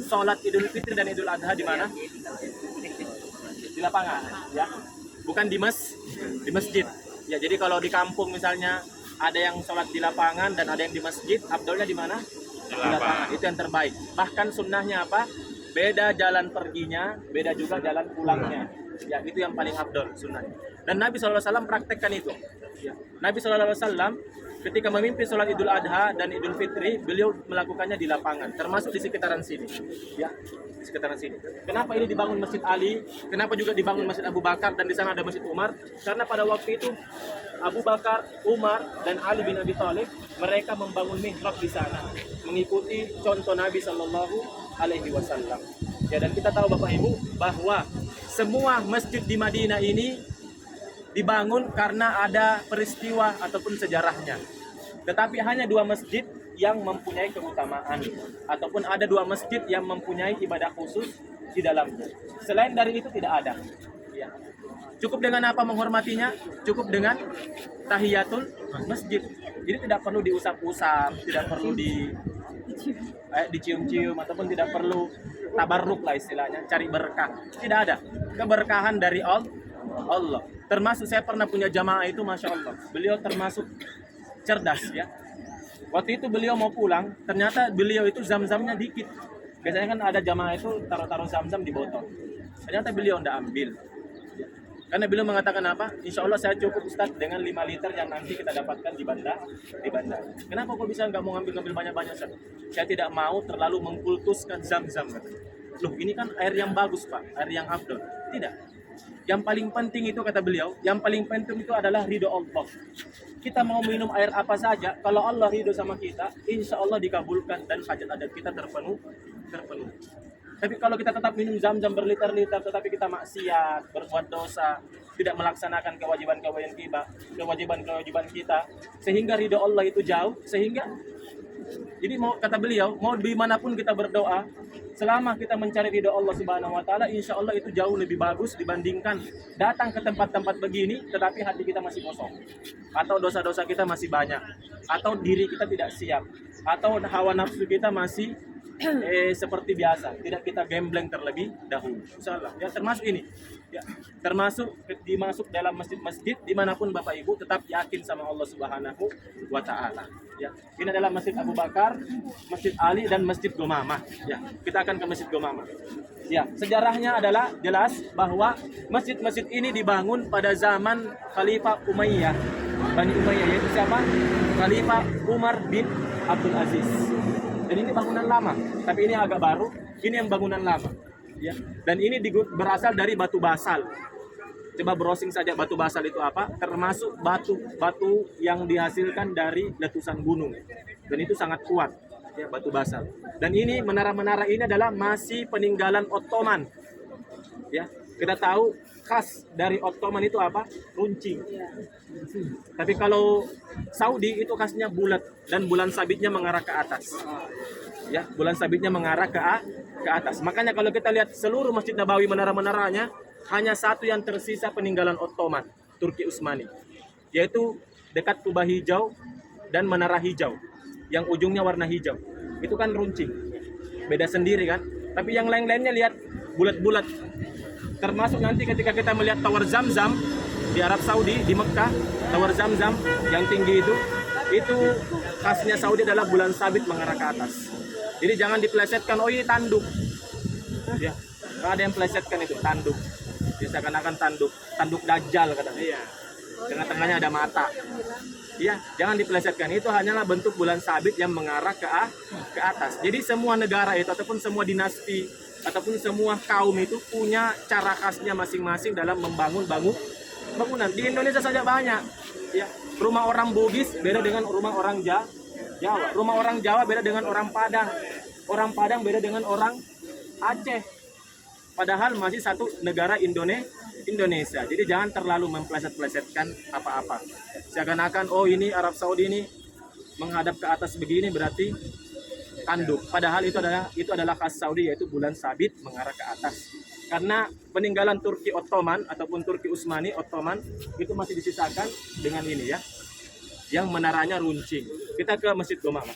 Sholat Idul Fitri dan Idul Adha di mana? Di lapangan, ya. Bukan di masjid. Ya, jadi kalau di kampung misalnya ada yang sholat di lapangan dan ada yang di masjid, afdolnya di mana? Di lapangan. Itu yang terbaik. Bahkan sunnahnya apa? Beda jalan perginya, beda juga jalan pulangnya. Ya, itu yang paling afdol sunnahnya. Dan Nabi SAW praktekkan itu. Ya. Nabi SAW ketika memimpin sholat Idul Adha dan Idul Fitri, beliau melakukannya di lapangan, termasuk di sekitaran sini. Ya, di sekitaran sini. Kenapa ini dibangun Masjid Ali? Kenapa juga dibangun Masjid Abu Bakar dan di sana ada Masjid Umar? Karena pada waktu itu Abu Bakar, Umar, dan Ali bin Abi Thalib mereka membangun mihrab di sana, mengikuti contoh Nabi Shallallahu Alaihi Wasallam. Ya, dan kita tahu Bapak Ibu bahwa semua masjid di Madinah ini dibangun karena ada peristiwa ataupun sejarahnya. Tetapi hanya dua masjid yang mempunyai keutamaan, ataupun ada dua masjid yang mempunyai ibadah khusus di dalamnya. Selain dari itu tidak ada. Ya. Cukup dengan apa menghormatinya? Cukup dengan tahiyatul masjid. Jadi tidak perlu diusap-usap, tidak perlu dicium-cium, ataupun tidak perlu tabarruk lah istilahnya, cari berkah. Tidak ada. Keberkahan dari Allah. Termasuk saya pernah punya jamaah itu, Masya Allah, beliau termasuk cerdas ya. Waktu itu beliau mau pulang, ternyata beliau itu zam-zamnya dikit. Biasanya kan ada jamaah itu taruh-taruh zam-zam di botol. Ternyata beliau tidak ambil. Karena beliau mengatakan apa? Insya Allah saya cukup Ustaz dengan 5 liter yang nanti kita dapatkan di bandar. Kenapa kok bisa nggak mau ngambil banyak-banyak Ustaz? Saya tidak mau terlalu mengkultuskan zam-zam. Loh, ini kan air yang bagus Pak, air yang afdol. Tidak. Yang paling penting itu kata beliau, yang paling penting itu adalah ridho Allah. Kita mau minum air apa saja, kalau Allah ridho sama kita, insya Allah dikabulkan dan hajat adat kita terpenuh. Tapi kalau kita tetap minum zam-zam berliter-liter, tetapi kita maksiat, berbuat dosa, tidak melaksanakan kewajiban kita, sehingga ridho Allah itu jauh, jadi kata beliau, mau dimanapun kita berdoa, selama kita mencari ridho Allah Subhanahu Wa Taala, insya Allah itu jauh lebih bagus dibandingkan datang ke tempat-tempat begini, tetapi hati kita masih kosong, atau dosa-dosa kita masih banyak, atau diri kita tidak siap, atau hawa nafsu kita masih seperti biasa, tidak kita gembleng terlebih dahulu. Insyaallah, ya termasuk ini, ya termasuk dimasuk dalam masjid-masjid dimanapun Bapak Ibu tetap yakin sama Allah Subhanahu Wa Taala. Ya, ini adalah Masjid Abu Bakar, Masjid Ali dan Masjid Gomamah. Ya, kita akan ke Masjid Gomamah. Ya, sejarahnya adalah jelas bahwa masjid-masjid ini dibangun pada zaman Khalifah Umayyah, Bani Umayyah, yaitu siapa? Khalifah Umar bin Abdul Aziz. Dan ini bangunan lama, tapi ini agak baru. Ini yang bangunan lama. Ya, dan ini berasal dari batu basal. Coba browsing saja batu basal itu apa, termasuk batu yang dihasilkan dari letusan gunung, dan itu sangat kuat ya, batu basal. Dan ini menara-menara ini adalah masih peninggalan Ottoman ya. Kita tahu khas dari Ottoman itu apa? Runcing. Tapi kalau Saudi itu khasnya bulat dan bulan sabitnya mengarah ke atas ya, bulan sabitnya mengarah ke atas. Makanya kalau kita lihat seluruh Masjid Nabawi, menara-menaranya hanya satu yang tersisa peninggalan Ottoman, Turki Utsmani, yaitu dekat Kubah Hijau dan Menara Hijau yang ujungnya warna hijau. Itu kan runcing, beda sendiri kan. Tapi yang lain-lainnya lihat bulat-bulat. Termasuk nanti ketika kita melihat Tower Zamzam di Arab Saudi, di Mekah, Tower Zamzam yang tinggi itu khasnya Saudi adalah bulan sabit mengarah ke atas. Jadi jangan dipelesetkan, oh ini tanduk ya, ada yang pelesetkan itu tanduk. Seakan-akan tanduk Dajjal katanya. Iya. Tengah-tengahnya ada mata. Iya, jangan dipelesetkan. Itu hanyalah bentuk bulan sabit yang mengarah ke atas. Jadi semua negara itu ataupun semua dinasti ataupun semua kaum itu punya cara khasnya masing-masing dalam membangun bangunan. Di Indonesia saja banyak. Ya, rumah orang Bugis beda dengan rumah orang Jawa. Rumah orang Jawa beda dengan orang Padang. Orang Padang beda dengan orang Aceh. Padahal masih satu negara Indonesia. Jadi jangan terlalu mempleset-plesetkan apa-apa. Seakan-akan oh ini Arab Saudi ini menghadap ke atas begini berarti tanduk. Padahal itu adalah khas Saudi, yaitu bulan sabit mengarah ke atas. Karena peninggalan Turki Ottoman ataupun Turki Utsmani Ottoman itu masih disisakan dengan ini ya, yang menaranya runcing. Kita ke Masjid Gomamah.